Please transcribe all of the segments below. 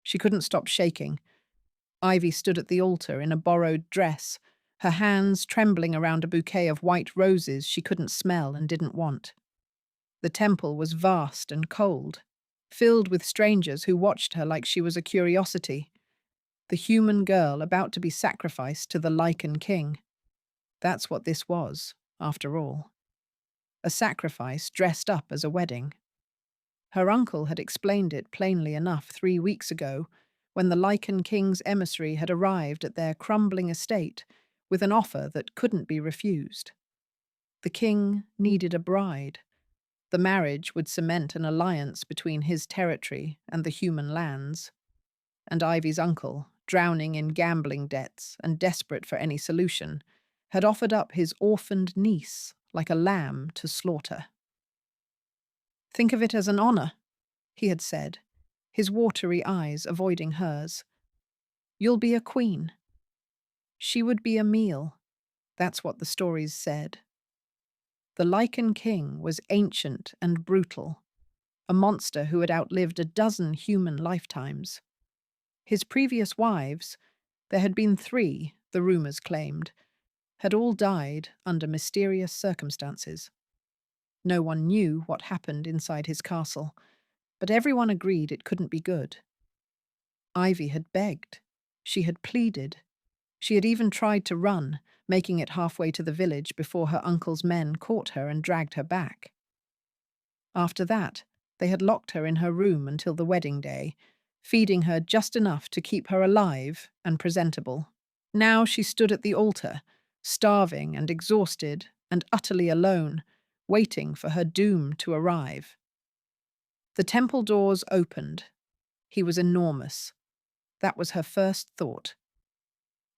She couldn't stop shaking. Ivy stood at the altar in a borrowed dress, her hands trembling around a bouquet of white roses she couldn't smell and didn't want. The temple was vast and cold, filled with strangers who watched her like she was a curiosity, the human girl about to be sacrificed to the Lycan king. That's what this was, after all. A sacrifice dressed up as a wedding. Her uncle had explained it plainly enough 3 weeks ago, when the Lycan king's emissary had arrived at their crumbling estate with an offer that couldn't be refused. The king needed a bride. The marriage would cement an alliance between his territory and the human lands. And Ivy's uncle, drowning in gambling debts and desperate for any solution, had offered up his orphaned niece like a lamb to slaughter. "Think of it as an honor," he had said, his watery eyes avoiding hers. "You'll be a queen. She would be a meal." That's what the stories said. The Lycan king was ancient and brutal, a monster who had outlived a dozen human lifetimes. His previous wives, there had been 3, the rumors claimed, had all died under mysterious circumstances. No one knew what happened inside his castle, but everyone agreed it couldn't be good. Ivy had begged. She had pleaded. She had even tried to run, making it halfway to the village before her uncle's men caught her and dragged her back. After that, they had locked her in her room until the wedding day, feeding her just enough to keep her alive and presentable. Now she stood at the altar, starving and exhausted and utterly alone, waiting for her doom to arrive. The temple doors opened. He was enormous. That was her first thought.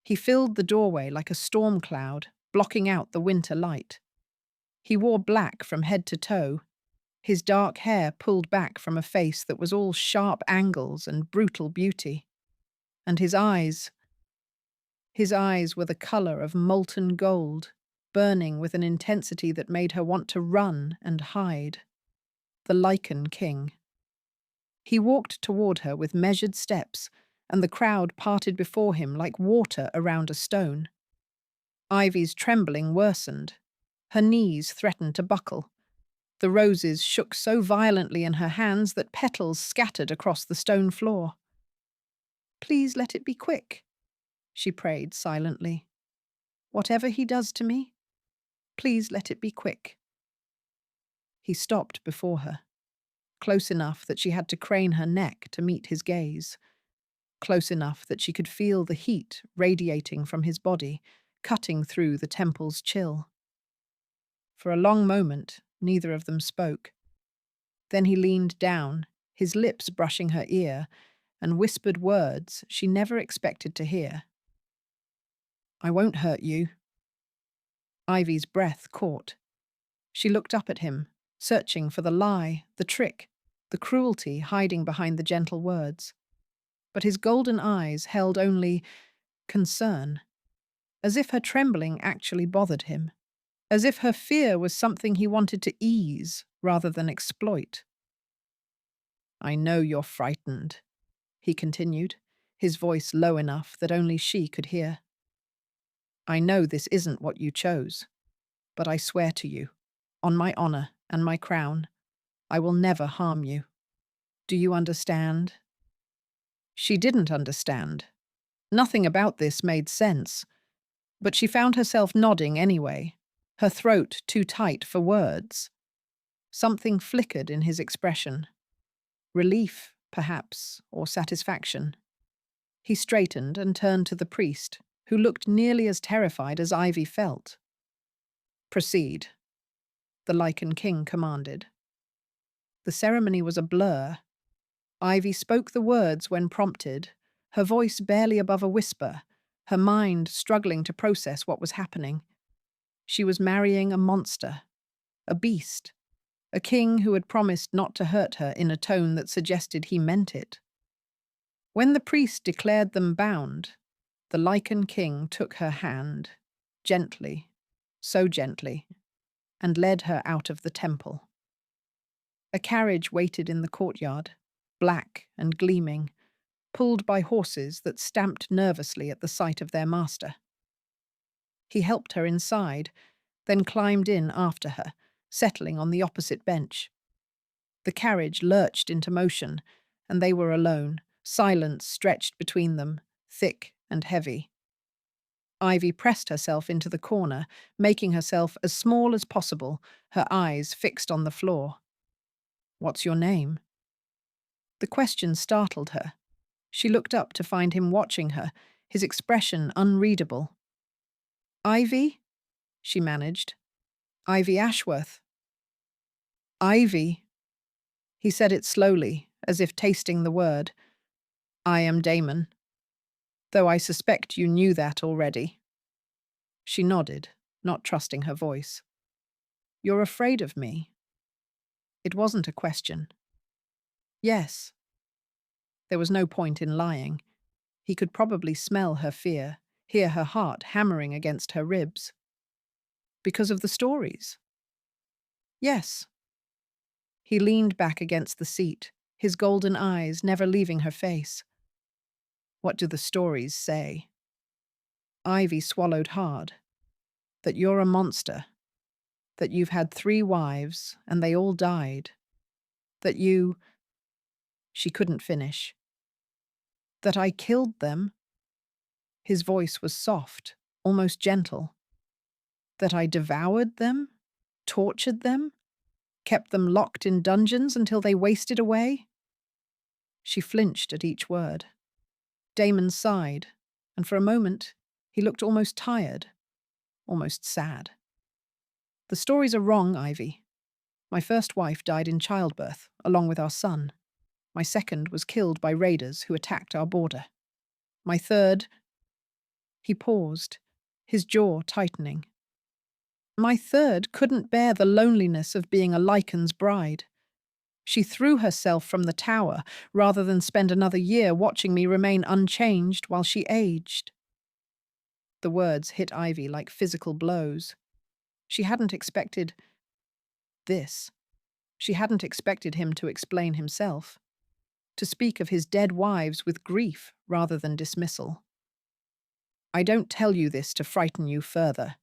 He filled the doorway like a storm cloud, blocking out the winter light. He wore black from head to toe, his dark hair pulled back from a face that was all sharp angles and brutal beauty. And his eyes were the color of molten gold, burning with an intensity that made her want to run and hide. The Lycan king. He walked toward her with measured steps, and the crowd parted before him like water around a stone. Ivy's trembling worsened. Her knees threatened to buckle. The roses shook so violently in her hands that petals scattered across the stone floor. "Please let it be quick," she prayed silently. "Whatever he does to me, please let it be quick." He stopped before her, close enough that she had to crane her neck to meet his gaze, close enough that she could feel the heat radiating from his body, cutting through the temple's chill. For a long moment, neither of them spoke. Then he leaned down, his lips brushing her ear, and whispered words she never expected to hear. "I won't hurt you." Ivy's breath caught. She looked up at him, searching for the lie, the trick, the cruelty hiding behind the gentle words. But his golden eyes held only concern, as if her trembling actually bothered him, as if her fear was something he wanted to ease rather than exploit. "I know you're frightened," he continued, his voice low enough that only she could hear. "I know this isn't what you chose, but I swear to you, on my honor and my crown, I will never harm you. Do you understand?" She didn't understand. Nothing about this made sense, but she found herself nodding anyway, her throat too tight for words. Something flickered in his expression. Relief, perhaps, or satisfaction. He straightened and turned to the priest, who looked nearly as terrified as Ivy felt. "Proceed," the Lycan king commanded. The ceremony was a blur. Ivy spoke the words when prompted, her voice barely above a whisper, her mind struggling to process what was happening. She was marrying a monster, a beast, a king who had promised not to hurt her in a tone that suggested he meant it. When the priest declared them bound, the Lycan king took her hand, gently, so gently, and led her out of the temple. A carriage waited in the courtyard, black and gleaming, pulled by horses that stamped nervously at the sight of their master. He helped her inside, then climbed in after her, settling on the opposite bench. The carriage lurched into motion, and they were alone, silence stretched between them, thick and heavy. Ivy pressed herself into the corner, making herself as small as possible, her eyes fixed on the floor. "What's your name?" The question startled her. She looked up to find him watching her, his expression unreadable. "Ivy?" she managed. "Ivy Ashworth." "Ivy." He said it slowly, as if tasting the word. "I am Damon. Though I suspect you knew that already." She nodded, not trusting her voice. "You're afraid of me?" It wasn't a question. "Yes." There was no point in lying. He could probably smell her fear, hear her heart hammering against her ribs. "Because of the stories?" "Yes." He leaned back against the seat, his golden eyes never leaving her face. "What do the stories say?" Ivy swallowed hard. "That you're a monster. That you've had 3 wives, and they all died. That you—" She couldn't finish. "That I killed them?" His voice was soft, almost gentle. "That I devoured them? Tortured them? Kept them locked in dungeons until they wasted away?" She flinched at each word. Damon sighed, and for a moment he looked almost tired, almost sad. "The stories are wrong, Ivy. My first wife died in childbirth, along with our son. My second was killed by raiders who attacked our border. My third—" He paused, his jaw tightening. "My third couldn't bear the loneliness of being a Lycan's bride. She threw herself from the tower rather than spend another year watching me remain unchanged while she aged." The words hit Ivy like physical blows. She hadn't expected this. She hadn't expected him to explain himself, to speak of his dead wives with grief rather than dismissal. "I don't tell you this to frighten you further,"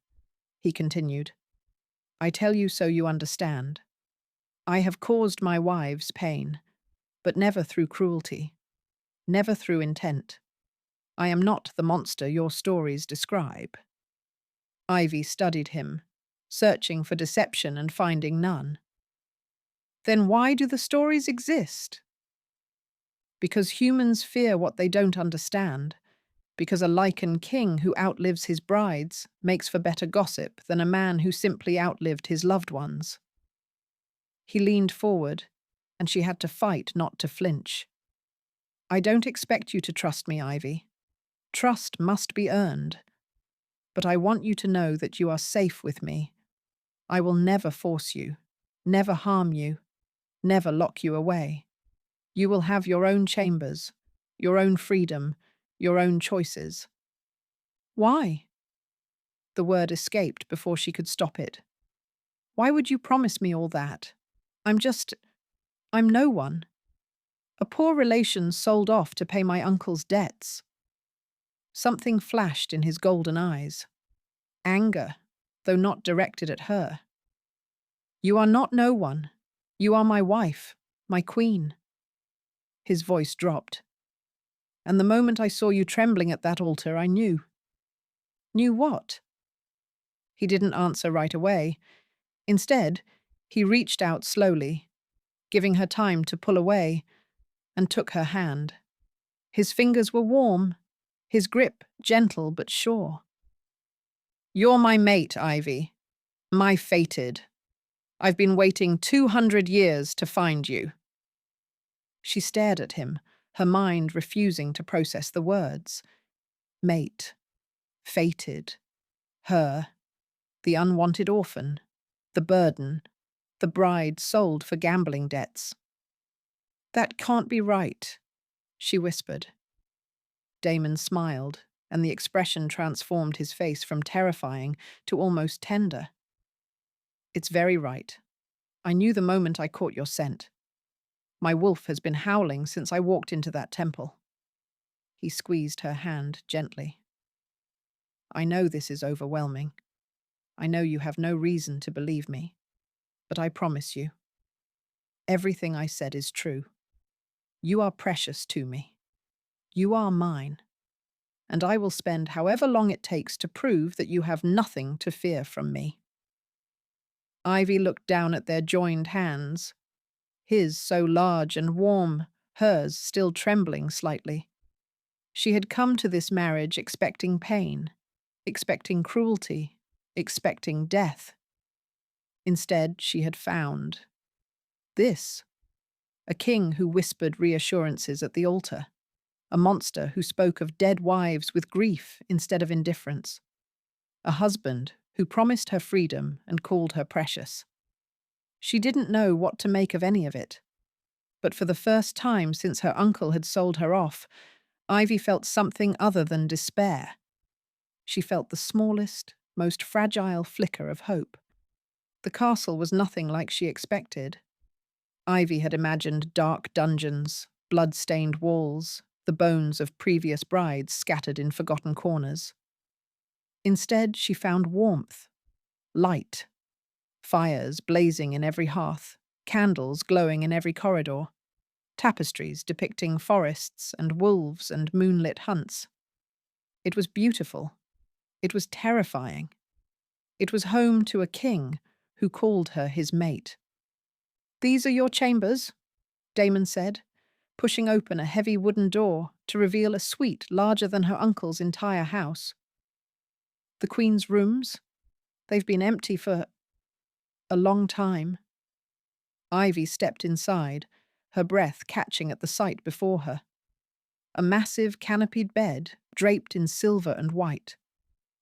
he continued. "I tell you so you understand. I have caused my wives pain, but never through cruelty, never through intent. I am not the monster your stories describe." Ivy studied him, searching for deception and finding none. "Then why do the stories exist?" "Because humans fear what they don't understand. Because a Lycan king who outlives his brides makes for better gossip than a man who simply outlived his loved ones." He leaned forward, and she had to fight not to flinch. "I don't expect you to trust me, Ivy. Trust must be earned. But I want you to know that you are safe with me. I will never force you, never harm you, never lock you away. You will have your own chambers, your own freedom, your own choices." "Why?" The word escaped before she could stop it. "Why would you promise me all that? I'm no one. A poor relation sold off to pay my uncle's debts." Something flashed in his golden eyes. Anger, though not directed at her. "You are not no one. You are my wife, my queen." His voice dropped. "And the moment I saw you trembling at that altar, I knew." "Knew what?" He didn't answer right away. Instead, he reached out slowly, giving her time to pull away, and took her hand. His fingers were warm, his grip gentle but sure. "You're my mate, Ivy. My fated. I've been waiting 200 years to find you." She stared at him, her mind refusing to process the words. Mate. Fated. Her. The unwanted orphan. The burden. The bride sold for gambling debts. "That can't be right," she whispered. Damon smiled, and the expression transformed his face from terrifying to almost tender. "It's very right. I knew the moment I caught your scent. My wolf has been howling since I walked into that temple." He squeezed her hand gently. I know this is overwhelming. I know you have no reason to believe me. But I promise you, everything I said is true. You are precious to me. You are mine. And I will spend however long it takes to prove that you have nothing to fear from me. Ivy looked down at their joined hands, his so large and warm, hers still trembling slightly. She had come to this marriage expecting pain, expecting cruelty, expecting death. Instead, she had found this: a king who whispered reassurances at the altar, a monster who spoke of dead wives with grief instead of indifference, a husband who promised her freedom and called her precious. She didn't know what to make of any of it, but for the first time since her uncle had sold her off, Ivy felt something other than despair. She felt the smallest, most fragile flicker of hope. The castle was nothing like she expected. Ivy had imagined dark dungeons, blood-stained walls, the bones of previous brides scattered in forgotten corners. Instead, she found warmth, light, fires blazing in every hearth, candles glowing in every corridor, tapestries depicting forests and wolves and moonlit hunts. It was beautiful. It was terrifying. It was home to a king who called her his mate. "These are your chambers," Damon said, pushing open a heavy wooden door to reveal a suite larger than her uncle's entire house. "The Queen's rooms? They've been empty for a long time." Ivy stepped inside, her breath catching at the sight before her. A massive canopied bed, draped in silver and white.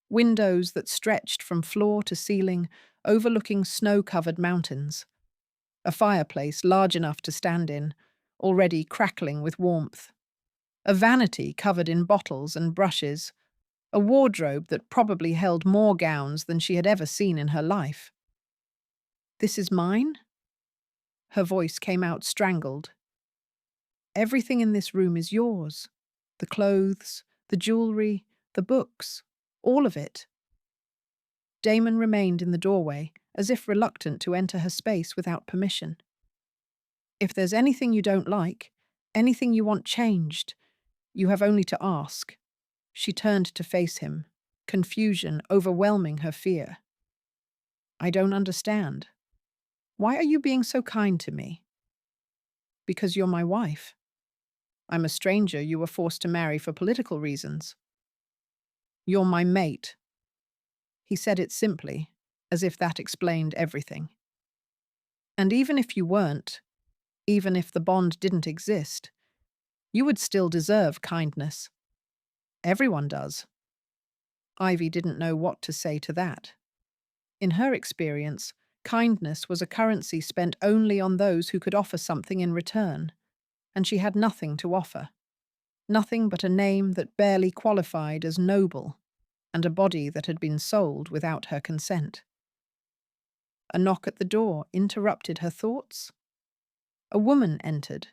Windows that stretched from floor to ceiling, overlooking snow-covered mountains. A fireplace large enough to stand in, already crackling with warmth. A vanity covered in bottles and brushes. A wardrobe that probably held more gowns than she had ever seen in her life. "This is mine?" Her voice came out strangled. "Everything in this room is yours. The clothes, the jewelry, the books, all of it." Damon remained in the doorway, as if reluctant to enter her space without permission. "If there's anything you don't like, anything you want changed, you have only to ask." She turned to face him, confusion overwhelming her fear. "I don't understand. Why are you being so kind to me?" "Because you're my wife. I'm a stranger you were forced to marry for political reasons." "You're my mate." He said it simply, as if that explained everything. "And even if you weren't, even if the bond didn't exist, you would still deserve kindness. Everyone does." Ivy didn't know what to say to that. In her experience, kindness was a currency spent only on those who could offer something in return, and she had nothing to offer. Nothing but a name that barely qualified as noble, and a body that had been sold without her consent. A knock at the door interrupted her thoughts. A woman entered,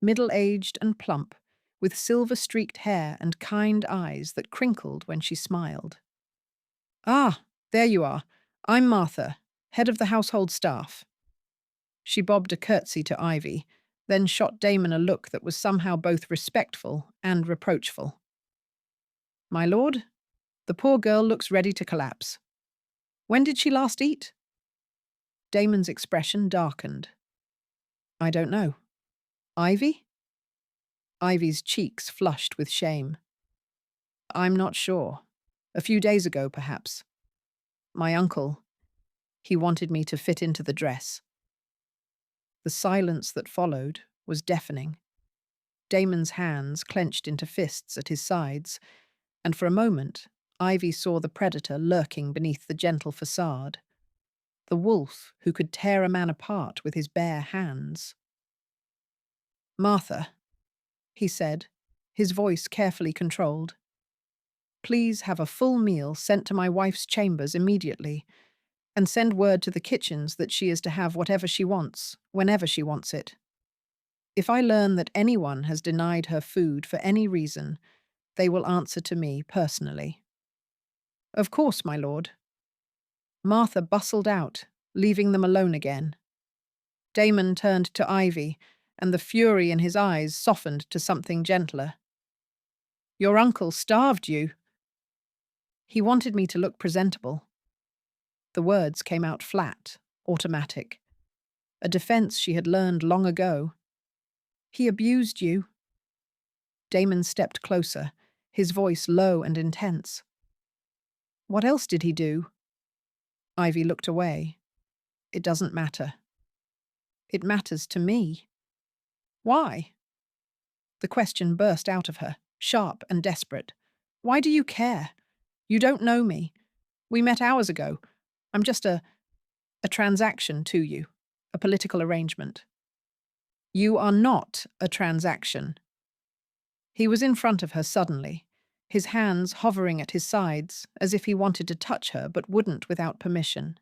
middle-aged and plump, with silver-streaked hair and kind eyes that crinkled when she smiled. "Ah, there you are. I'm Martha, head of the household staff." She bobbed a curtsy to Ivy, then shot Damon a look that was somehow both respectful and reproachful. "My lord, the poor girl looks ready to collapse. When did she last eat?" Damon's expression darkened. "I don't know. Ivy?" Ivy's cheeks flushed with shame. "I'm not sure. A few days ago, perhaps. My uncle, he wanted me to fit into the dress." The silence that followed was deafening. Damon's hands clenched into fists at his sides, and for a moment, Ivy saw the predator lurking beneath the gentle facade. The wolf who could tear a man apart with his bare hands. "Martha," he said, his voice carefully controlled. "Please have a full meal sent to my wife's chambers immediately, and send word to the kitchens that she is to have whatever she wants, whenever she wants it. If I learn that anyone has denied her food for any reason, They will answer to me personally. Of course, my lord. Martha bustled out, leaving them alone again. Damon turned to Ivy, and the fury in his eyes softened to something gentler. Your uncle starved you. He wanted me to look presentable. The words came out flat, automatic. A defense she had learned long ago. He abused you. Damon stepped closer, his voice low and intense. What else did he do? Ivy looked away. It doesn't matter. It matters to me. Why? The question burst out of her, sharp and desperate. Why do you care? You don't know me. We met hours ago. I'm just a transaction to you, a political arrangement. You are not a transaction. He was in front of her suddenly, his hands hovering at his sides as if he wanted to touch her but wouldn't without permission.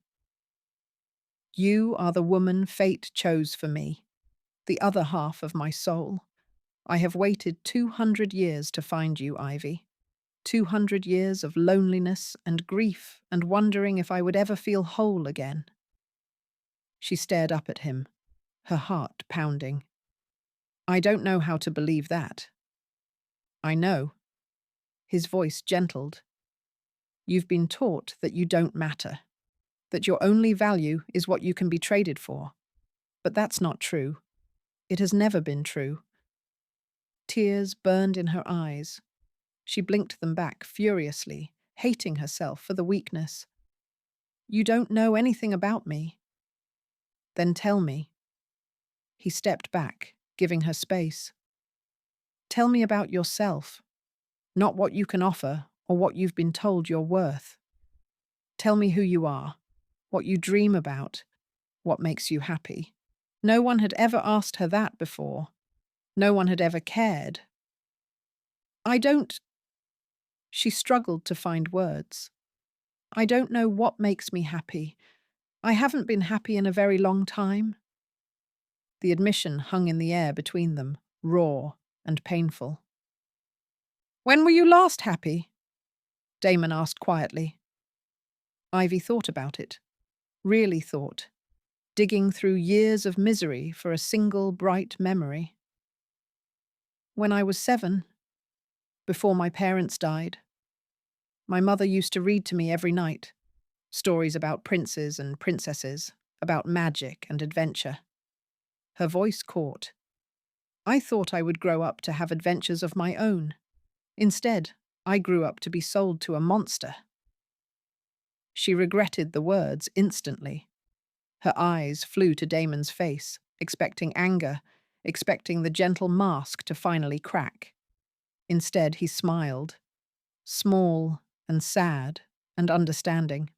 You are the woman fate chose for me, the other half of my soul. I have waited 200 years to find you, Ivy. 200 years of loneliness and grief and wondering if I would ever feel whole again. She stared up at him, her heart pounding. I don't know how to believe that. I know. His voice gentled. You've been taught that you don't matter, that your only value is what you can be traded for. But that's not true. It has never been true. Tears burned in her eyes. She blinked them back furiously, hating herself for the weakness. You don't know anything about me. Then tell me. He stepped back, giving her space. Tell me about yourself, not what you can offer or what you've been told you're worth. Tell me who you are, what you dream about, what makes you happy. No one had ever asked her that before. No one had ever cared. I don't... She struggled to find words. I don't know what makes me happy. I haven't been happy in a very long time. The admission hung in the air between them, raw and painful. When were you last happy? Damon asked quietly. Ivy thought about it, really thought, digging through years of misery for a single bright memory. When I was 7, before my parents died. My mother used to read to me every night, stories about princes and princesses, about magic and adventure. Her voice caught. I thought I would grow up to have adventures of my own. Instead, I grew up to be sold to a monster. She regretted the words instantly. Her eyes flew to Damon's face, expecting anger, expecting the gentle mask to finally crack. Instead, he smiled, small and sad and understanding.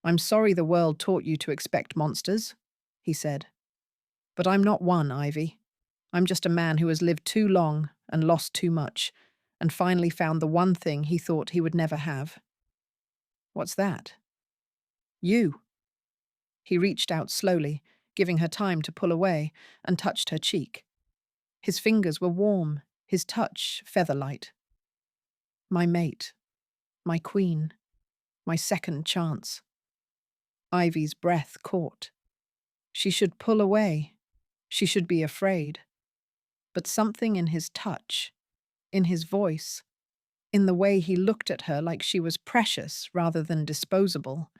I'm sorry the world taught you to expect monsters, he said. But I'm not one, Ivy. I'm just a man who has lived too long and lost too much, and finally found the one thing he thought he would never have. What's that? You. He reached out slowly, giving her time to pull away, and touched her cheek. His fingers were warm, his touch feather-light. My mate, my queen, my second chance. Ivy's breath caught. She should pull away. She should be afraid. But something in his touch, in his voice, in the way he looked at her like she was precious rather than disposable,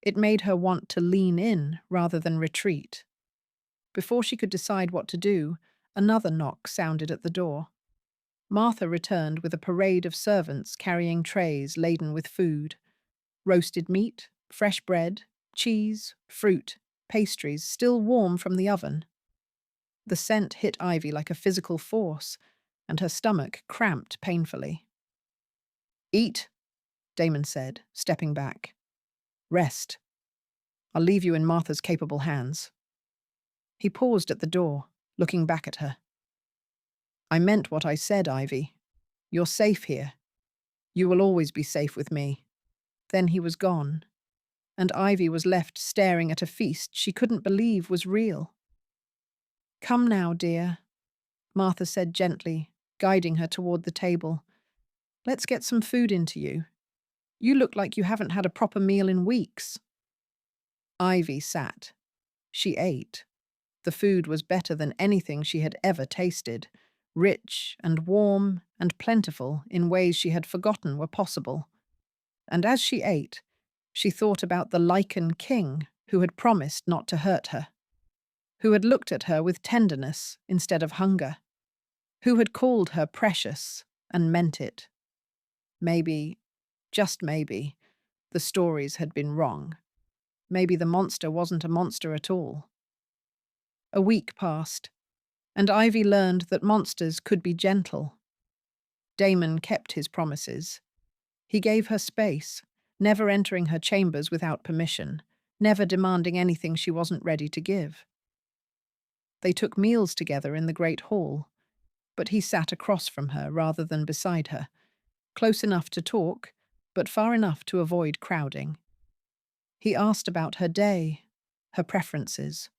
it made her want to lean in rather than retreat. Before she could decide what to do, another knock sounded at the door. Martha returned with a parade of servants carrying trays laden with food. Roasted meat, fresh bread, cheese, fruit, pastries still warm from the oven. The scent hit Ivy like a physical force, and her stomach cramped painfully. Eat, Damon said, stepping back. Rest. I'll leave you in Martha's capable hands. He paused at the door, looking back at her. I meant what I said, Ivy. You're safe here. You will always be safe with me. Then he was gone, and Ivy was left staring at a feast she couldn't believe was real. Come now, dear, Martha said gently, guiding her toward the table. "Let's get some food into you. You look like you haven't had a proper meal in weeks." Ivy sat. She ate. The food was better than anything she had ever tasted, rich and warm and plentiful in ways she had forgotten were possible. And as she ate, she thought about the Lycan king who had promised not to hurt her, who had looked at her with tenderness instead of hunger, who had called her precious and meant it. Maybe, just maybe, the stories had been wrong. Maybe the monster wasn't a monster at all. A week passed, and Ivy learned that monsters could be gentle. Damon kept his promises. He gave her space, never entering her chambers without permission, never demanding anything she wasn't ready to give. They took meals together in the great hall, but he sat across from her rather than beside her, close enough to talk, but far enough to avoid crowding. He asked about her day, her preferences,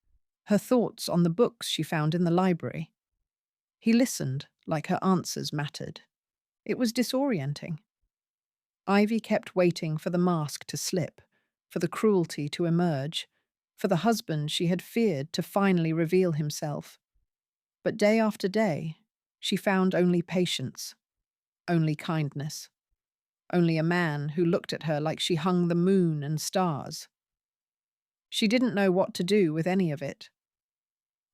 her thoughts on the books she found in the library. He listened like her answers mattered. It was disorienting. Ivy kept waiting for the mask to slip, for the cruelty to emerge, for the husband she had feared to finally reveal himself. But day after day, she found only patience, only kindness, only a man who looked at her like she hung the moon and stars. She didn't know what to do with any of it.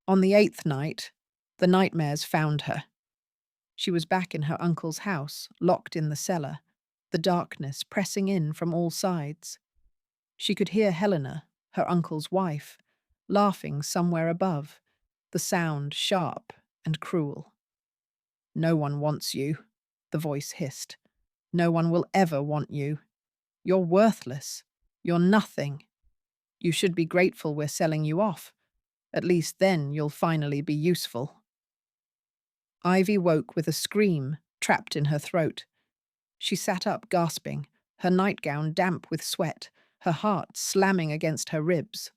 On the 8th night, the nightmares found her. She was back in her uncle's house, locked in the cellar, the darkness pressing in from all sides. She could hear Helena, her uncle's wife, laughing somewhere above, the sound sharp and cruel. "No one wants you," the voice hissed. "No one will ever want you. You're worthless. You're nothing. You should be grateful we're selling you off. At least then you'll finally be useful." Ivy woke with a scream trapped in her throat. She sat up gasping, her nightgown damp with sweat, her heart slamming against her ribs.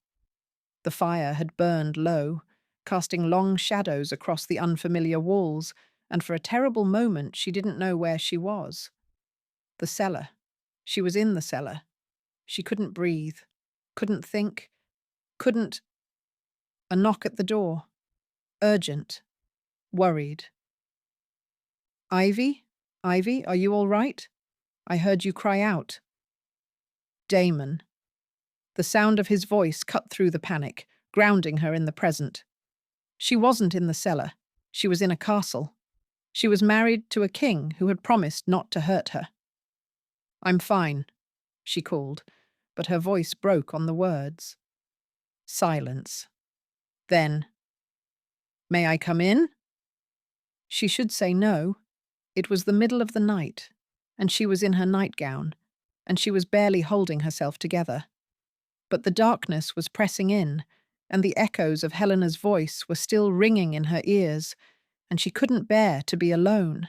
The fire had burned low, casting long shadows across the unfamiliar walls, and for a terrible moment she didn't know where she was. The cellar. She was in the cellar. She couldn't breathe, couldn't think, couldn't... A knock at the door. Urgent. Worried. "Ivy? Ivy, are you all right? I heard you cry out." Damon. The sound of his voice cut through the panic, grounding her in the present. She wasn't in the cellar. She was in a castle. She was married to a king who had promised not to hurt her. "I'm fine," she called, but her voice broke on the words. Silence. Then, "May I come in?" She should say no. It was the middle of the night, and she was in her nightgown, and she was barely holding herself together. But the darkness was pressing in, and the echoes of Helena's voice were still ringing in her ears, and she couldn't bear to be alone.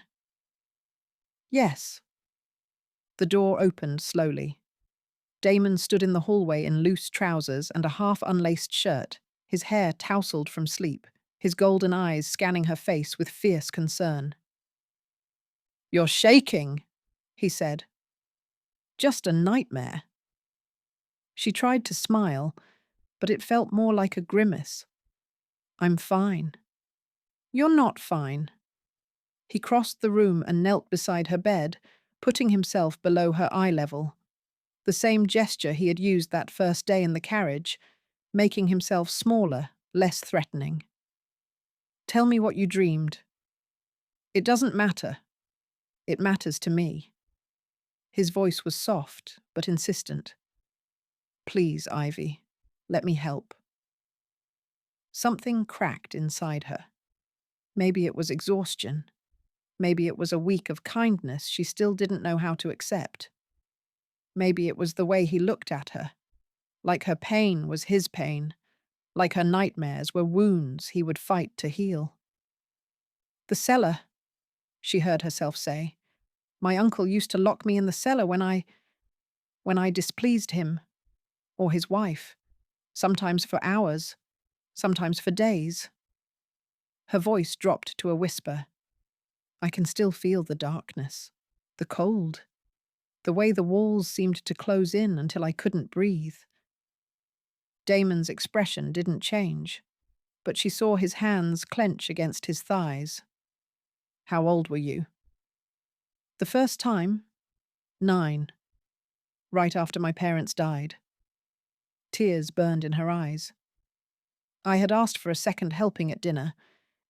"Yes." The door opened slowly. Damon stood in the hallway in loose trousers and a half-unlaced shirt, his hair tousled from sleep, his golden eyes scanning her face with fierce concern. "You're shaking," he said. "Just a nightmare." She tried to smile, but it felt more like a grimace. "I'm fine." "You're not fine." He crossed the room and knelt beside her bed, putting himself below her eye level. The same gesture he had used that first day in the carriage, making himself smaller, less threatening. "Tell me what you dreamed." "It doesn't matter. It matters to me." His voice was soft, but insistent. "Please, Ivy, let me help." Something cracked inside her. Maybe it was exhaustion. Maybe it was a week of kindness she still didn't know how to accept. Maybe it was the way he looked at her, like her pain was his pain, like her nightmares were wounds he would fight to heal. "The cellar," she heard herself say. "My uncle used to lock me in the cellar when I displeased him, or his wife, sometimes for hours, sometimes for days." Her voice dropped to a whisper. I can still feel the darkness, the cold, the way the walls seemed to close in until I couldn't breathe. Damon's expression didn't change, but she saw his hands clench against his thighs. How old were you? The first time? 9, right after my parents died. Tears burned in her eyes. I had asked for a second helping at dinner.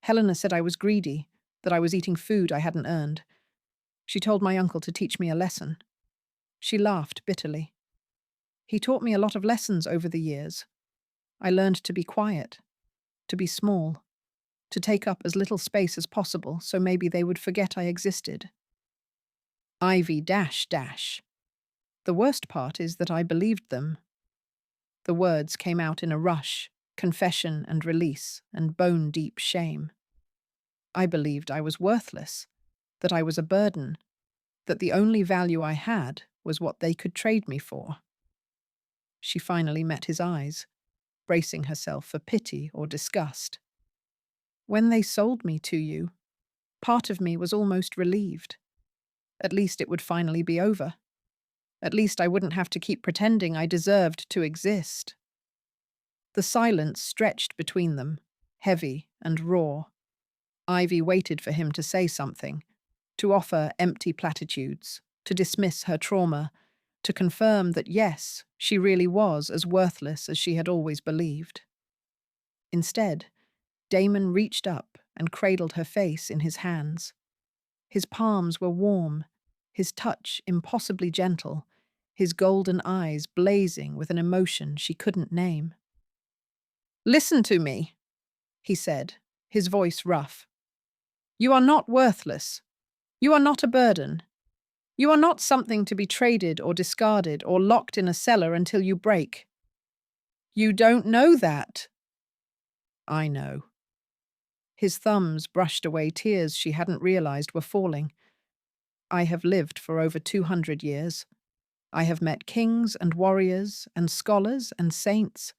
Helena said I was greedy, that I was eating food I hadn't earned. She told my uncle to teach me a lesson. She laughed bitterly. He taught me a lot of lessons over the years. I learned to be quiet, to be small, to take up as little space as possible so maybe they would forget I existed. Ivy dash dash. The worst part is that I believed them. The words came out in a rush, confession and release, and bone-deep shame. I believed I was worthless, that I was a burden, that the only value I had was what they could trade me for. She finally met his eyes, bracing herself for pity or disgust. When they sold me to you, part of me was almost relieved. At least it would finally be over. At least I wouldn't have to keep pretending I deserved to exist. The silence stretched between them, heavy and raw. Ivy waited for him to say something, to offer empty platitudes, to dismiss her trauma, to confirm that yes, she really was as worthless as she had always believed. Instead, Damon reached up and cradled her face in his hands. His palms were warm, his touch impossibly gentle, his golden eyes blazing with an emotion she couldn't name. "Listen to me," he said, his voice rough. "You are not worthless. You are not a burden. You are not something to be traded or discarded or locked in a cellar until you break. You don't know that." "I know." His thumbs brushed away tears she hadn't realized were falling. "I have lived for over 200 years. I have met kings and warriors and scholars and saints.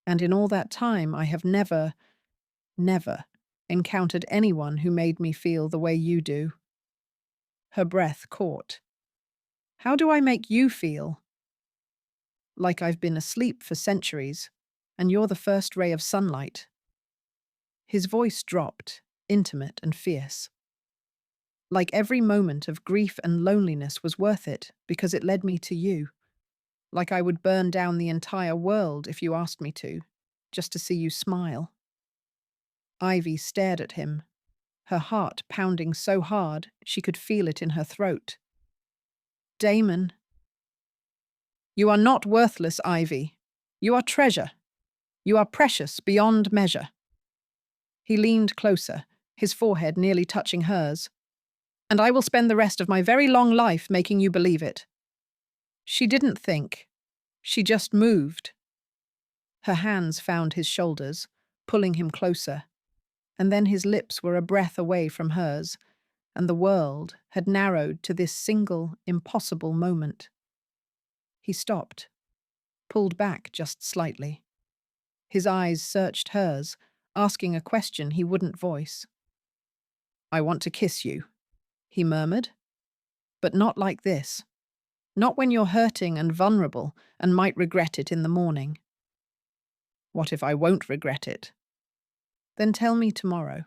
And in all that time I have never encountered anyone who made me feel the way you do." Her breath caught. "How do I make you feel?" "Like I've been asleep for centuries, and you're the first ray of sunlight." His voice dropped, intimate and fierce. "Like every moment of grief and loneliness was worth it because it led me to you. Like I would burn down the entire world if you asked me to, just to see you smile." Ivy stared at him, her heart pounding so hard she could feel it in her throat. "Damon." "You are not worthless, Ivy. You are treasure. You are precious beyond measure." He leaned closer, his forehead nearly touching hers. "And I will spend the rest of my very long life making you believe it." She didn't think. She just moved. Her hands found his shoulders, pulling him closer, and then his lips were a breath away from hers, and the world had narrowed to this single, impossible moment. He stopped, pulled back just slightly. His eyes searched hers, asking a question he wouldn't voice. "I want to kiss you," he murmured. "But not like this. Not when you're hurting and vulnerable and might regret it in the morning." "What if I won't regret it?" "Then tell me tomorrow."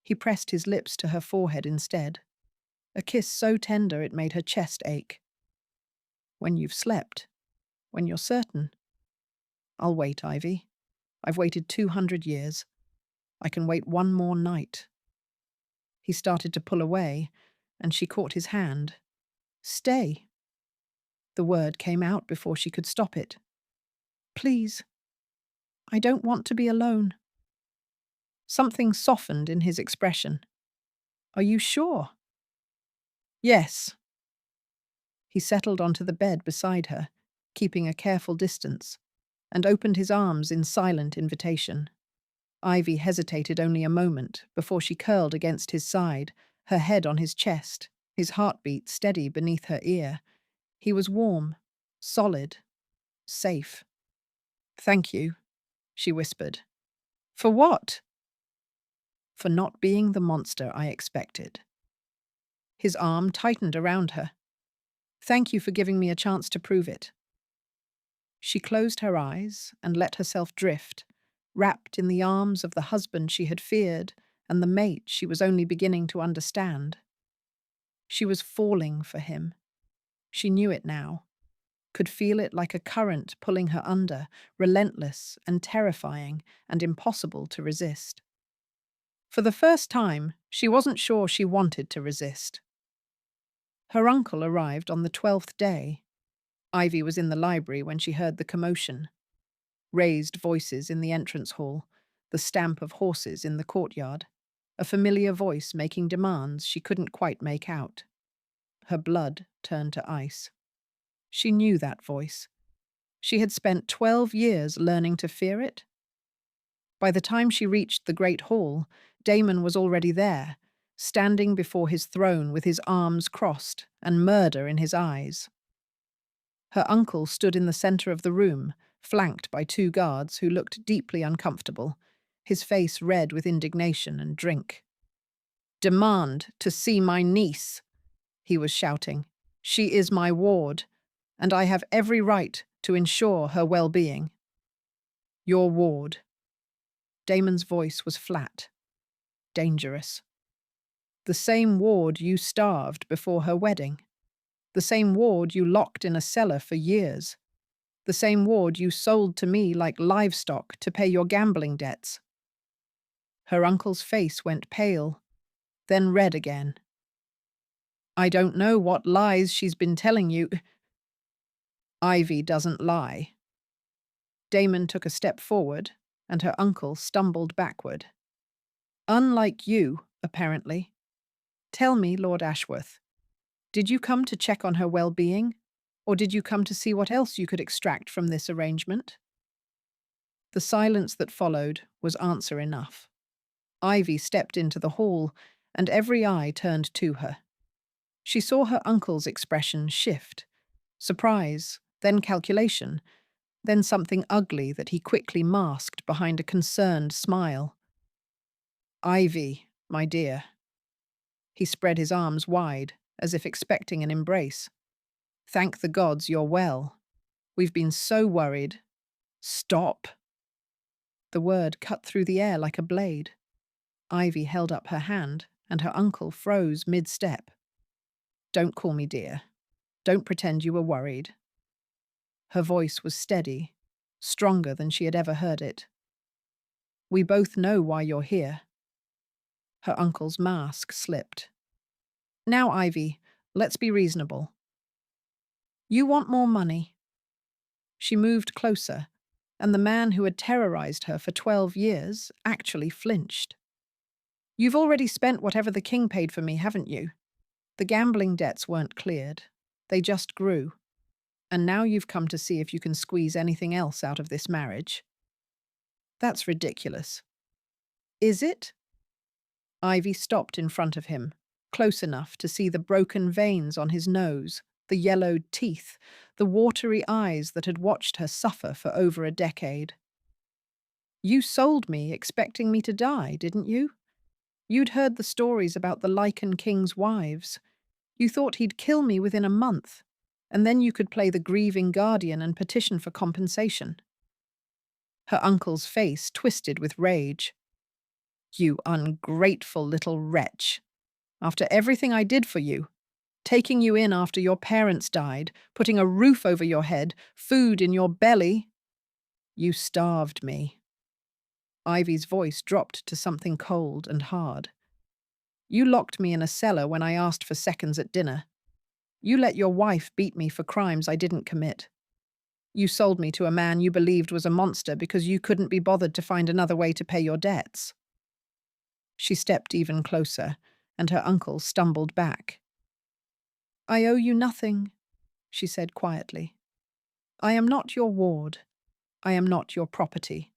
He pressed his lips to her forehead instead, a kiss so tender it made her chest ache. "When you've slept. When you're certain." "I'll wait, Ivy. I've waited 200 years. I can wait one more night." He started to pull away, and she caught his hand. "Stay." The word came out before she could stop it. "Please. I don't want to be alone." Something softened in his expression. "Are you sure?" "Yes." He settled onto the bed beside her, keeping a careful distance, and opened his arms in silent invitation. Ivy hesitated only a moment before she curled against his side, her head on his chest, his heartbeat steady beneath her ear. He was warm, solid, safe. "Thank you," she whispered. "For what?" for not being the monster I expected. His arm tightened around her. Thank you for giving me a chance to prove it. She closed her eyes and let herself drift, wrapped in the arms of the husband she had feared and the mate she was only beginning to understand. She was falling for him. She knew it now, could feel it like a current pulling her under, relentless and terrifying and impossible to resist. For the first time, she wasn't sure she wanted to resist. Her uncle arrived on the 12th day. Ivy was in the library when she heard the commotion. Raised voices in the entrance hall, the stamp of horses in the courtyard, a familiar voice making demands she couldn't quite make out. Her blood turned to ice. She knew that voice. She had spent 12 years learning to fear it. By the time she reached the great hall, Damon was already there, standing before his throne with his arms crossed and murder in his eyes. Her uncle stood in the center of the room, flanked by 2 guards who looked deeply uncomfortable, his face red with indignation and drink. "Demand to see my niece," he was shouting. "She is my ward, and I have every right to ensure her well-being." "Your ward." Damon's voice was flat, dangerous. "The same ward you starved before her wedding. The same ward you locked in a cellar for years. The same ward you sold to me like livestock to pay your gambling debts." Her uncle's face went pale, then red again. "I don't know what lies she's been telling you." "Ivy doesn't lie." Damon took a step forward, and her uncle stumbled backward. "Unlike you, apparently. Tell me, Lord Ashworth, did you come to check on her well-being, or did you come to see what else you could extract from this arrangement?" The silence that followed was answer enough. Ivy stepped into the hall, and every eye turned to her. She saw her uncle's expression shift, surprise, then calculation, then something ugly that he quickly masked behind a concerned smile. "Ivy, my dear." He spread his arms wide, as if expecting an embrace. "Thank the gods you're well. We've been so worried." "Stop!" The word cut through the air like a blade. Ivy held up her hand, and her uncle froze mid-step. "Don't call me dear. Don't pretend you were worried." Her voice was steady, stronger than she had ever heard it. "We both know why you're here." Her uncle's mask slipped. "Now, Ivy, let's be reasonable. You want more money." She moved closer, and the man who had terrorized her for 12 years actually flinched. "You've already spent whatever the king paid for me, haven't you? The gambling debts weren't cleared. They just grew. And now you've come to see if you can squeeze anything else out of this marriage." "That's ridiculous." "Is it?" Ivy stopped in front of him, close enough to see the broken veins on his nose, the yellowed teeth, the watery eyes that had watched her suffer for over a decade. "You sold me expecting me to die, didn't you? You'd heard the stories about the Lycan king's wives. You thought he'd kill me within a month, and then you could play the grieving guardian and petition for compensation." Her uncle's face twisted with rage. "You ungrateful little wretch. After everything I did for you, taking you in after your parents died, putting a roof over your head, food in your belly, you starved me." Ivy's voice dropped to something cold and hard. "You locked me in a cellar when I asked for seconds at dinner. You let your wife beat me for crimes I didn't commit. You sold me to a man you believed was a monster because you couldn't be bothered to find another way to pay your debts." She stepped even closer, and her uncle stumbled back. "I owe you nothing," she said quietly. "I am not your ward. I am not your property.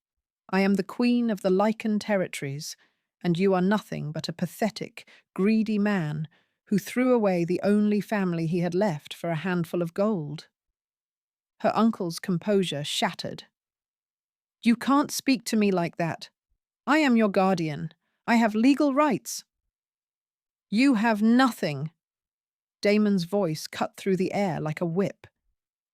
I am the queen of the Lycan territories, and you are nothing but a pathetic, greedy man who threw away the only family he had left for a handful of gold." Her uncle's composure shattered. "You can't speak to me like that. I am your guardian. I have legal rights. You have nothing. Damon's voice cut through the air like a whip.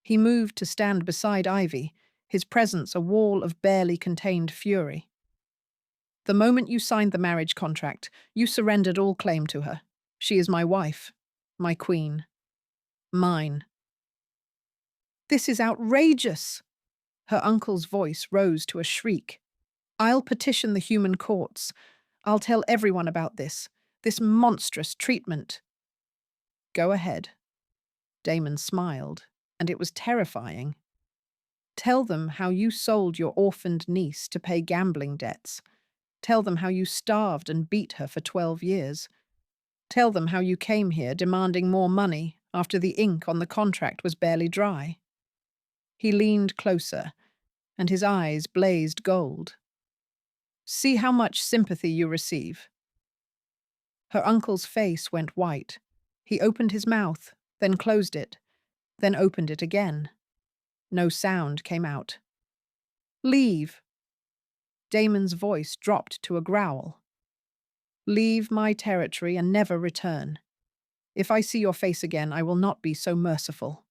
He moved to stand beside Ivy, his presence a wall of barely contained fury. The moment you signed the marriage contract, you surrendered all claim to her. She is my wife, my queen, mine. This is outrageous! Her uncle's voice rose to a shriek. I'll petition the human courts. I'll tell everyone about this monstrous treatment. Go ahead. Damon smiled, and it was terrifying. Tell them how you sold your orphaned niece to pay gambling debts. Tell them how you starved and beat her for 12 years. Tell them how you came here demanding more money after the ink on the contract was barely dry. He leaned closer, and his eyes blazed gold. See how much sympathy you receive. Her uncle's face went white. He opened his mouth, then closed it, then opened it again. No sound came out. Leave. Damon's voice dropped to a growl. Leave my territory and never return. If I see your face again, I will not be so merciful.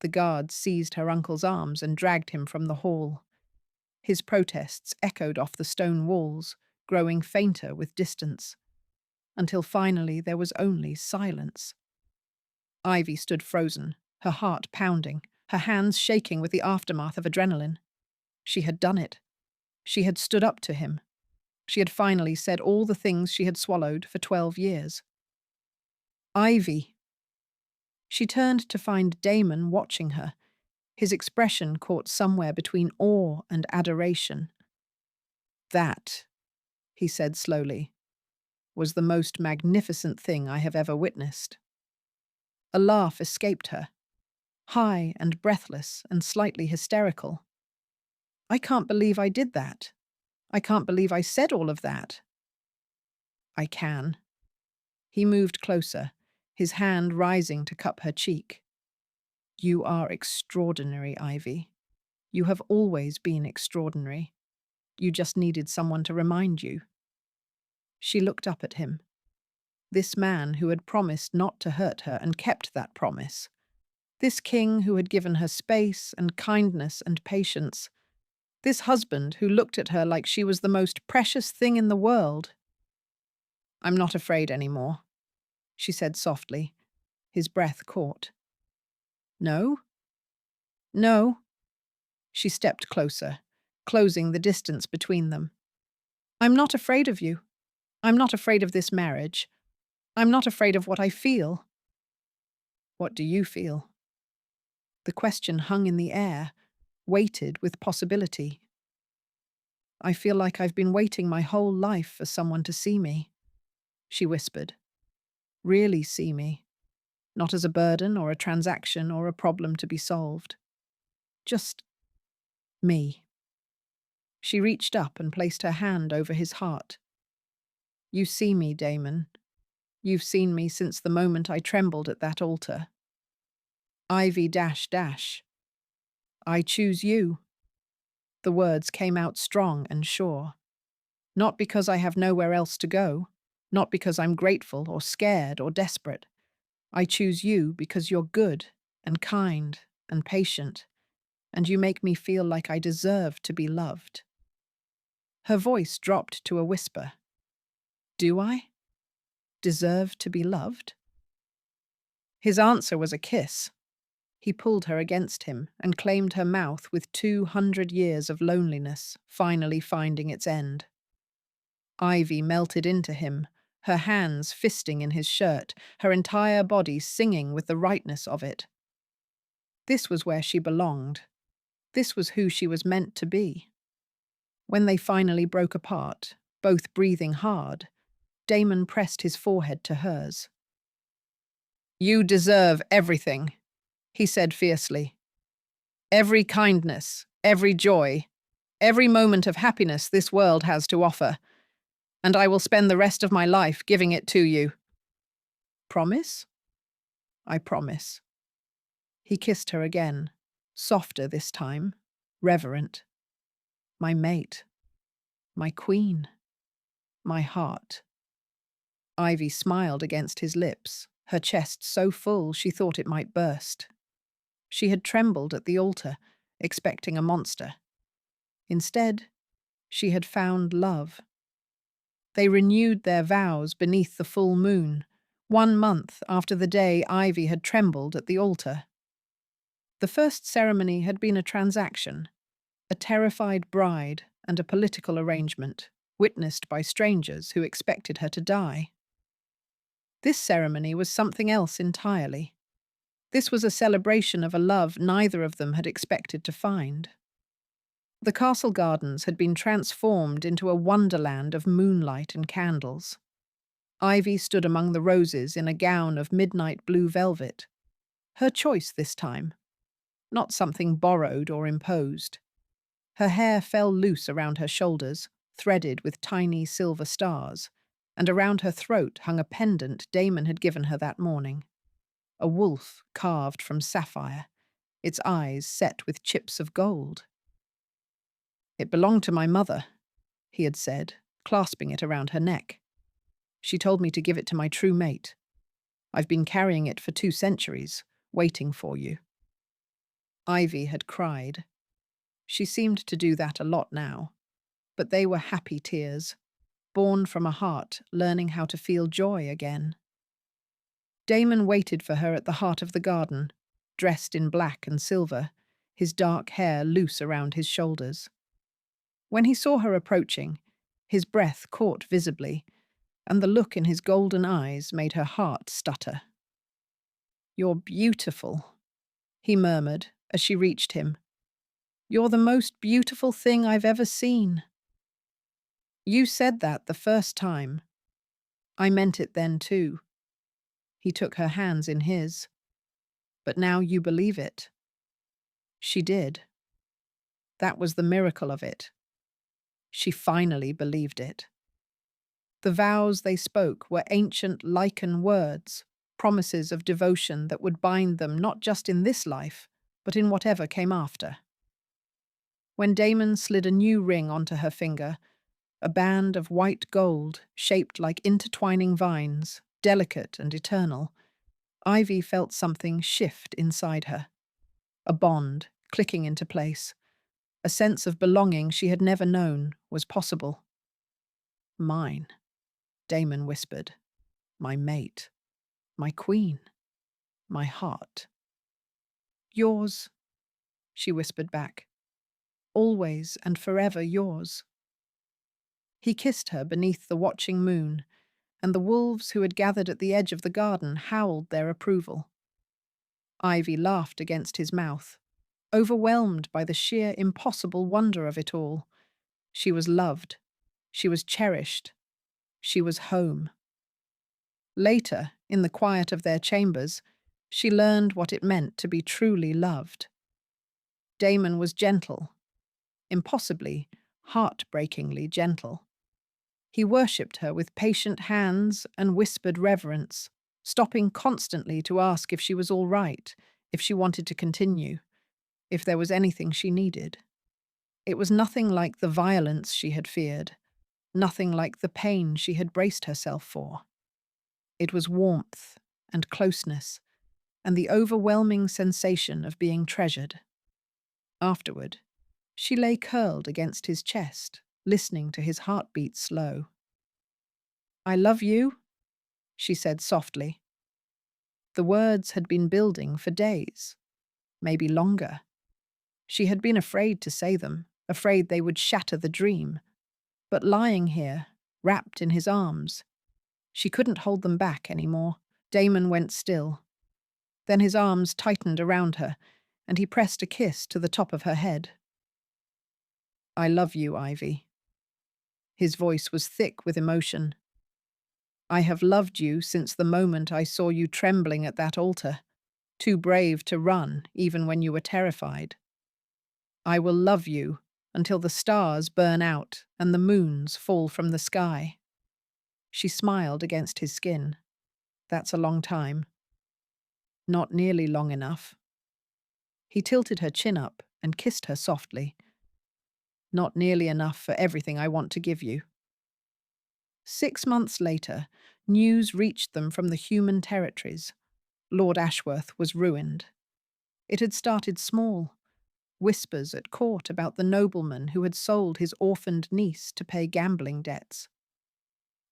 The guards seized her uncle's arms and dragged him from the hall. His protests echoed off the stone walls, growing fainter with distance, until finally there was only silence. Ivy stood frozen, her heart pounding, her hands shaking with the aftermath of adrenaline. She had done it. She had stood up to him. She had finally said all the things she had swallowed for 12 years. Ivy. She turned to find Damon watching her, his expression caught somewhere between awe and adoration. That, he said slowly, was the most magnificent thing I have ever witnessed. A laugh escaped her, high and breathless and slightly hysterical. I can't believe I did that. I can't believe I said all of that. I can. He moved closer, his hand rising to cup her cheek. You are extraordinary, Ivy. You have always been extraordinary. You just needed someone to remind you. She looked up at him. This man who had promised not to hurt her and kept that promise. This king who had given her space and kindness and patience. This husband who looked at her like she was the most precious thing in the world. I'm not afraid anymore, she said softly, his breath caught. No? No. She stepped closer, closing the distance between them. I'm not afraid of you. I'm not afraid of this marriage. I'm not afraid of what I feel. What do you feel? The question hung in the air, weighted with possibility. I feel like I've been waiting my whole life for someone to see me, she whispered. Really see me. Not as a burden or a transaction or a problem to be solved. Just me. She reached up and placed her hand over his heart. You see me, Damon. You've seen me since the moment I trembled at that altar. Ivy dash dash. I choose you. The words came out strong and sure. Not because I have nowhere else to go, not because I'm grateful or scared or desperate. I choose you because you're good and kind and patient, and you make me feel like I deserve to be loved. Her voice dropped to a whisper. Do I deserve to be loved? His answer was a kiss. He pulled her against him and claimed her mouth with 200 years of loneliness finally finding its end. Ivy melted into him, her hands fisting in his shirt, her entire body singing with the rightness of it. This was where she belonged. This was who she was meant to be. When they finally broke apart, both breathing hard, Damon pressed his forehead to hers. You deserve everything, he said fiercely. Every kindness, every joy, every moment of happiness this world has to offer, and I will spend the rest of my life giving it to you. Promise? I promise. He kissed her again, softer this time, reverent. My mate. My queen. My heart. Ivy smiled against his lips, her chest so full she thought it might burst. She had trembled at the altar, expecting a monster. Instead, she had found love. They renewed their vows beneath the full moon, 1 month after the day Ivy had trembled at the altar. The first ceremony had been a transaction, a terrified bride and a political arrangement, witnessed by strangers who expected her to die. This ceremony was something else entirely. This was a celebration of a love neither of them had expected to find. The castle gardens had been transformed into a wonderland of moonlight and candles. Ivy stood among the roses in a gown of midnight blue velvet. Her choice this time, not something borrowed or imposed. Her hair fell loose around her shoulders, threaded with tiny silver stars, and around her throat hung a pendant Damon had given her that morning. A wolf carved from sapphire, its eyes set with chips of gold. "It belonged to my mother," he had said, clasping it around her neck. "She told me to give it to my true mate. I've been carrying it for 2 centuries, waiting for you." Ivy had cried. She seemed to do that a lot now, but they were happy tears, born from a heart learning how to feel joy again. Damon waited for her at the heart of the garden, dressed in black and silver, his dark hair loose around his shoulders. When he saw her approaching, his breath caught visibly, and the look in his golden eyes made her heart stutter. "You're beautiful," he murmured as she reached him. "You're the most beautiful thing I've ever seen." "You said that the first time. I meant it then too." He took her hands in his. "But now you believe it." She did. That was the miracle of it. She finally believed it. The vows they spoke were ancient Lycan words, promises of devotion that would bind them not just in this life, but in whatever came after. When Damon slid a new ring onto her finger, a band of white gold shaped like intertwining vines, delicate and eternal, Ivy felt something shift inside her. A bond clicking into place. A sense of belonging she had never known was possible. "Mine," Damon whispered. "My mate. My queen. My heart." "Yours," she whispered back. "Always and forever yours." He kissed her beneath the watching moon, and the wolves who had gathered at the edge of the garden howled their approval. Ivy laughed against his mouth, overwhelmed by the sheer impossible wonder of it all. She was loved. She was cherished. She was home. Later, in the quiet of their chambers, she learned what it meant to be truly loved. Damon was gentle, impossibly, heartbreakingly gentle. He worshipped her with patient hands and whispered reverence, stopping constantly to ask if she was all right, if she wanted to continue, if there was anything she needed. It was nothing like the violence she had feared, nothing like the pain she had braced herself for. It was warmth and closeness, and the overwhelming sensation of being treasured. Afterward, she lay curled against his chest, listening to his heartbeat slow. "I love you," she said softly. The words had been building for days, maybe longer. She had been afraid to say them, afraid they would shatter the dream. But lying here, wrapped in his arms, she couldn't hold them back anymore. Damon went still. Then his arms tightened around her, and he pressed a kiss to the top of her head. "I love you, Ivy." His voice was thick with emotion. "I have loved you since the moment I saw you trembling at that altar, too brave to run even when you were terrified. I will love you until the stars burn out and the moons fall from the sky." She smiled against his skin. "That's a long time." "Not nearly long enough." He tilted her chin up and kissed her softly. "Not nearly enough for everything I want to give you." 6 months later, news reached them from the human territories. Lord Ashworth was ruined. It had started small. Whispers at court about the nobleman who had sold his orphaned niece to pay gambling debts.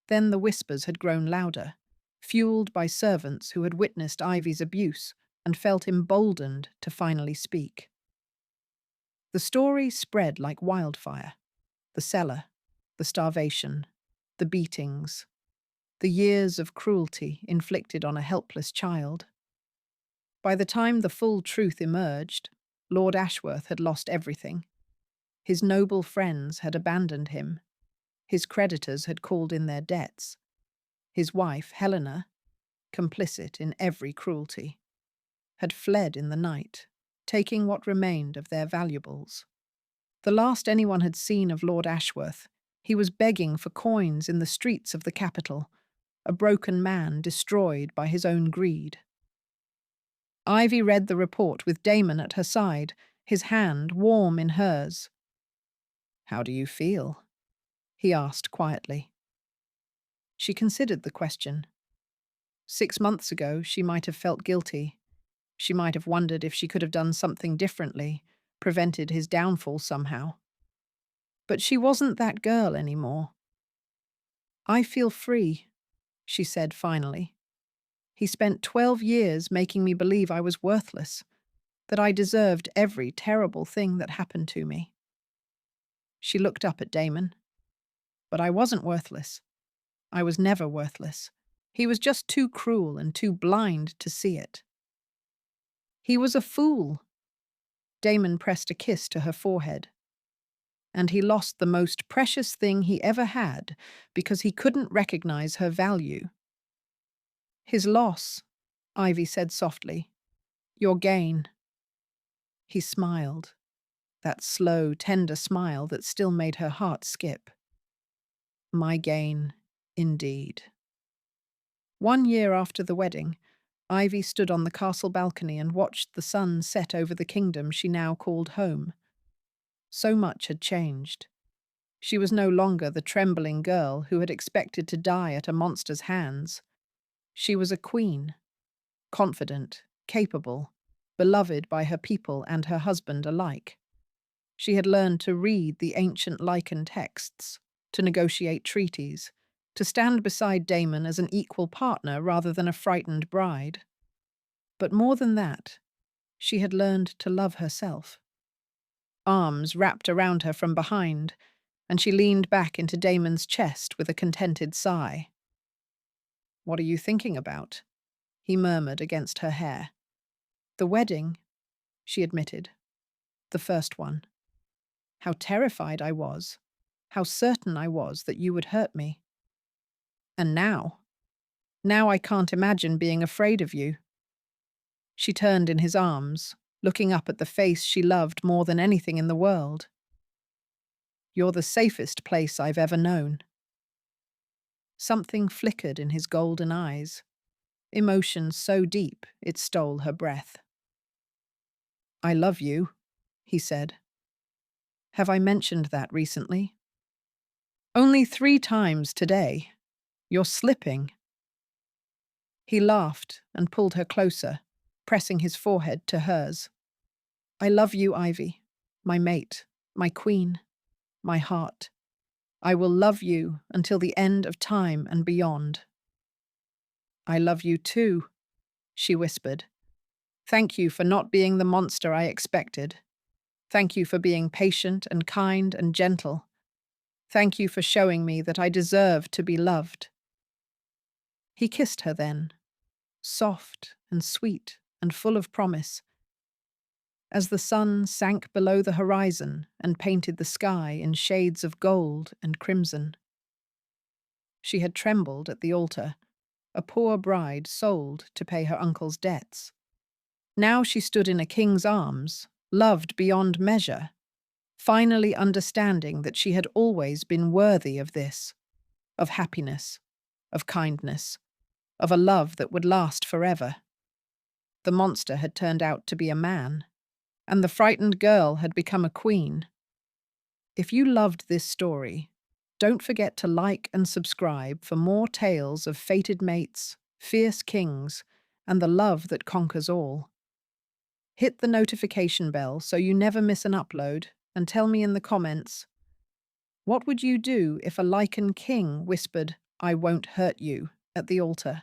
Then the whispers had grown louder, fueled by servants who had witnessed Ivy's abuse and felt emboldened to finally speak. The story spread like wildfire. The cellar, the starvation, the beatings, the years of cruelty inflicted on a helpless child. By the time the full truth emerged, Lord Ashworth had lost everything. His noble friends had abandoned him. His creditors had called in their debts. His wife, Helena, complicit in every cruelty, had fled in the night, taking what remained of their valuables. The last anyone had seen of Lord Ashworth, he was begging for coins in the streets of the capital, a broken man destroyed by his own greed. Ivy read the report with Damon at her side, his hand warm in hers. "How do you feel?" he asked quietly. She considered the question. 6 months ago, she might have felt guilty. She might have wondered if she could have done something differently, prevented his downfall somehow. But she wasn't that girl anymore. "I feel free," she said finally. "He spent 12 years making me believe I was worthless, that I deserved every terrible thing that happened to me." She looked up at Damon. "But I wasn't worthless. I was never worthless. He was just too cruel and too blind to see it." "He was a fool." Damon pressed a kiss to her forehead. "And he lost the most precious thing he ever had because he couldn't recognize her value." "His loss," Ivy said softly. "Your gain." He smiled, that slow, tender smile that still made her heart skip. "My gain, indeed." 1 year after the wedding, Ivy stood on the castle balcony and watched the sun set over the kingdom she now called home. So much had changed. She was no longer the trembling girl who had expected to die at a monster's hands. She was a queen, confident, capable, beloved by her people and her husband alike. She had learned to read the ancient Lycan texts, to negotiate treaties, to stand beside Damon as an equal partner rather than a frightened bride. But more than that, she had learned to love herself. Arms wrapped around her from behind, and she leaned back into Damon's chest with a contented sigh. "What are you thinking about?" he murmured against her hair. "The wedding," she admitted. "The first one. How terrified I was. How certain I was that you would hurt me. And now I can't imagine being afraid of you." She turned in his arms, looking up at the face she loved more than anything in the world. "You're the safest place I've ever known." Something flickered in his golden eyes, emotion so deep it stole her breath. "I love you," he said. "Have I mentioned that recently?" "Only 3 times today. You're slipping." He laughed and pulled her closer, pressing his forehead to hers. "I love you, Ivy, my mate, my queen, my heart. I will love you until the end of time and beyond." "I love you too," she whispered. "Thank you for not being the monster I expected. Thank you for being patient and kind and gentle. Thank you for showing me that I deserve to be loved." He kissed her then, soft and sweet and full of promise. As the sun sank below the horizon and painted the sky in shades of gold and crimson. She had trembled at the altar, a poor bride sold to pay her uncle's debts. Now she stood in a king's arms, loved beyond measure, finally understanding that she had always been worthy of this, of happiness, of kindness, of a love that would last forever. The monster had turned out to be a man, and the frightened girl had become a queen. If you loved this story, Don't forget to like and subscribe for more tales of fated mates, fierce kings, and the love that conquers all. Hit the notification bell so you never miss an upload, and tell me in the comments, what would you do if a Lycan king whispered, "I won't hurt you," at the altar?